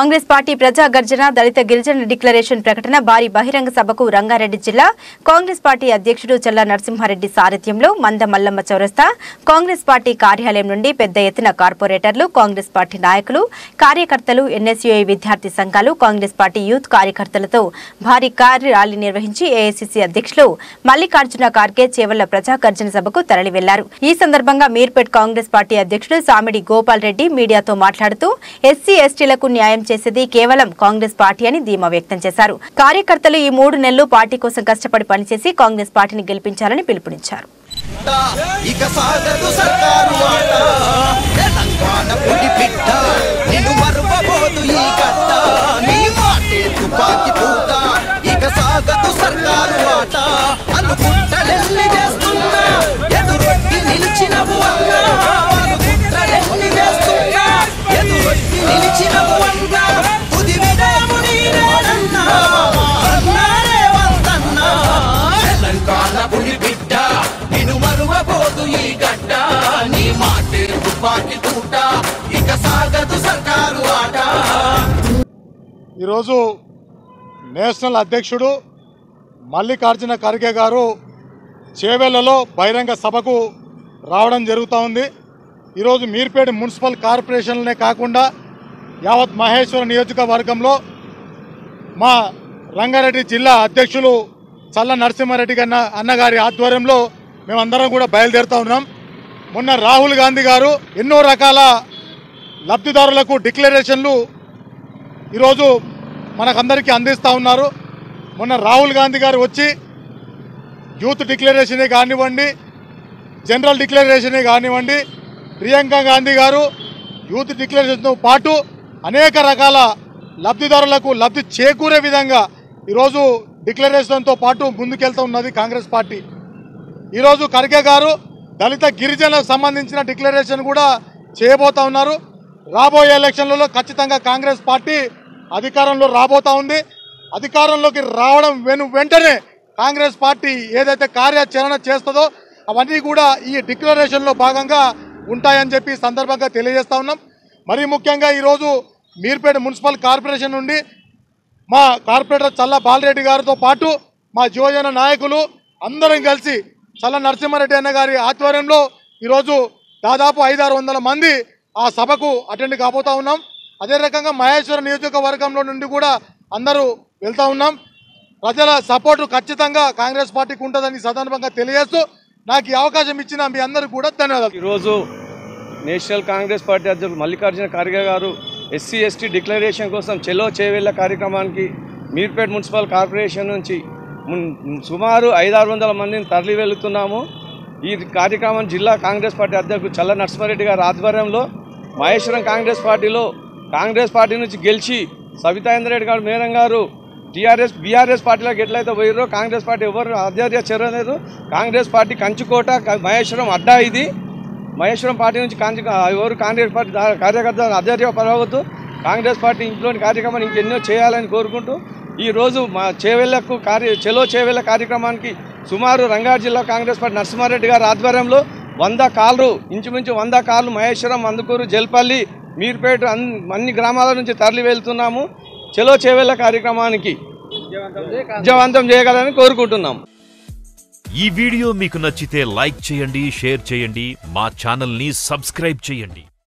Congress party ప్రజా గర్జన దళిత గిరిజన డిక్లరేషన్ ప్రకటన భారీ బహిరంగ సభకు రంగారెడ్డి జిల్లా కాంగ్రెస్ పార్టీ అధ్యక్షుడు చల్లా నరసింహారెడ్డి సారథ్యంలో మంద మల్లమ్మ చౌరస్తా కాంగ్రెస్ పార్టీ కార్యాలయం నుండి పెద్ద ఎత్తున కార్పొరేటర్లు కాంగ్రెస్ పార్టీ నాయకులు కార్యకర్తలు ఎన్ఎస్యుఐ విద్యార్థి సంఘాలు కాంగ్రెస్ పార్టీ యూత్ కార్యకర్తలతో భారీ కార్ ర్యాలీ నిర్వహించి ఏఐసీసీ అధ్యక్షులు మల్లికార్జున ఖార్గే చేవళ్ల ప్రజా గర్జన సభకు తరలి వెళ్లారు। ఈ సందర్భంగా మీర్పేట్ కాంగ్రెస్ పార్టీ అధ్యక్షుడు సామిడి గోపాల్ రెడ్డి మీడియాతో మాట్లాడుతూ ఎస్సీ ఎస్టీలకు న్యాయం చేసేది కేవలం కాంగ్రెస్ పార్టీ అని ధీమా వ్యక్తం చేశారు। కార్యకర్తలు ఈ 3 నెలలు పార్టీ కోసం కష్టపడి పనిచేసి కాంగ్రెస్ పార్టీని గెలిపించాలని పిలుపునిచ్చారు। ఈరోజు నేషనల్ అధ్యక్షుడు మల్లికార్జున ఖార్గే గారు చేవెళ్లలో బహిరంగ సభకు రావడం జరుగుతూ ఉంది। ఈరోజు మీర్పేట మున్సిపల్ కార్పొరేషన్లనే కాకుండా యావత్ మహేశ్వర నియోజకవర్గంలో మా రంగారెడ్డి జిల్లా అధ్యక్షులు చల్ల నరసింహారెడ్డి అన్నగారి ఆధ్వర్యంలో మేమందరం కూడా బయలుదేరుతూ ఉన్నాం। మొన్న రాహుల్ గాంధీ గారు ఎన్నో రకాల లబ్ధిదారులకు డిక్లరేషన్లు ఈరోజు మనకందరికీ అందిస్తూ ఉన్నారు। మొన్న రాహుల్ గాంధీ గారు వచ్చి యూత్ డిక్లరేషనే కానివ్వండి, జనరల్ డిక్లరేషనే కానివ్వండి, ప్రియాంక గాంధీ గారు యూత్ డిక్లరేషన్తో పాటు అనేక రకాల లబ్ధిదారులకు లబ్ధి చేకూరే విధంగా ఈరోజు డిక్లరేషన్తో పాటు ముందుకెళ్తూ ఉన్నది కాంగ్రెస్ పార్టీ। ఈరోజు ఖర్గే గారు దళిత గిరిజనులకు సంబంధించిన డిక్లరేషన్ కూడా చేయబోతా ఉన్నారు। రాబోయే ఎలక్షన్లలో ఖచ్చితంగా కాంగ్రెస్ పార్టీ అధికారంలో రాబోతా ఉంది। అధికారంలోకి రావడం వెంటనే కాంగ్రెస్ పార్టీ ఏదైతే కార్యాచరణ చేస్తుందో అవన్నీ కూడా ఈ డిక్లరేషన్లో భాగంగా ఉంటాయని చెప్పి సందర్భంగా తెలియజేస్తా ఉన్నాం। మరీ ముఖ్యంగా ఈరోజు మీర్పేట మున్సిపల్ కార్పొరేషన్ నుండి మా కార్పొరేటర్ చల్ల బాలరెడ్డి గారితో పాటు మా యువజన నాయకులు అందరం కలిసి చల్ల నరసింహారెడ్డి అన్న గారి ఆధ్వర్యంలో ఈరోజు దాదాపు 500-600 మంది ఆ సభకు అటెండ్ కాబోతా ఉన్నాం। అదే రకంగా మహేశ్వర నియోజకవర్గంలో నుండి కూడా అందరూ వెళ్తూ ఉన్నాం। ప్రజల సపోర్టు ఖచ్చితంగా కాంగ్రెస్ పార్టీకి ఉంటుందని సందర్భంగా తెలియజేస్తూ నాకు ఈ అవకాశం ఇచ్చిన మీ అందరికీ కూడా ధన్యవాదాలు। ఈరోజు నేషనల్ కాంగ్రెస్ పార్టీ అధ్యక్షుడు మల్లికార్జున ఖార్గే గారు ఎస్సీ ఎస్టీ డిక్లరేషన్ కోసం చెలో చేవెళ్ల కార్యక్రమానికి మీర్పేట్ మున్సిపల్ కార్పొరేషన్ నుంచి సుమారు 500-600 మందిని తరలి వెళుతున్నాము। ఈ కార్యక్రమం జిల్లా కాంగ్రెస్ పార్టీ అధ్యక్షుడు చల్ల నరసింహారెడ్డి గారి ఆధ్వర్యంలో మహేశ్వరం కాంగ్రెస్ పార్టీలో కాంగ్రెస్ పార్టీ నుంచి గెలిచి సబితాయింద్ర రెడ్డి గారు మేడం గారు బీఆర్ఎస్ పార్టీలోకి ఎట్లయితే పోయారో కాంగ్రెస్ పార్టీ ఎవరు అధ్యక్ష చేరలేదు। కాంగ్రెస్ పార్టీ కంచుకోట మహేశ్వరం అడ్డా ఇది। మహేశ్వరం పార్టీ నుంచి ఎవరు కాంగ్రెస్ పార్టీ కార్యకర్తలు అధ్యక్ష పరవద్దు। కాంగ్రెస్ పార్టీ ఇంట్లోని కార్యక్రమాన్ని ఇంకెన్నో చేయాలని కోరుకుంటూ ఈరోజు మా చేవెళ్లకు చెలో చేవెళ్ల కార్యక్రమానికి సుమారు రంగారెడ్డి జిల్లా కాంగ్రెస్ పార్టీ నరసింహారెడ్డి గారి ఆధ్వర్యంలో 100 కార్లు ఇంచుమించు 100 కార్లు మహేశ్వరం, అందుకూరు, జల్పల్లి, మీర్పేట అన్ని గ్రామాల నుంచి తరలి వెళ్తున్నాము। చెలో చేవెళ్ల కార్యక్రమానికి విజయవంతం చేయగలని కోరుకుంటున్నాం। ఈ వీడియో మీకు నచ్చితే లైక్ చేయండి, షేర్ చేయండి, మా ఛానల్ ని సబ్స్క్రైబ్ చేయండి।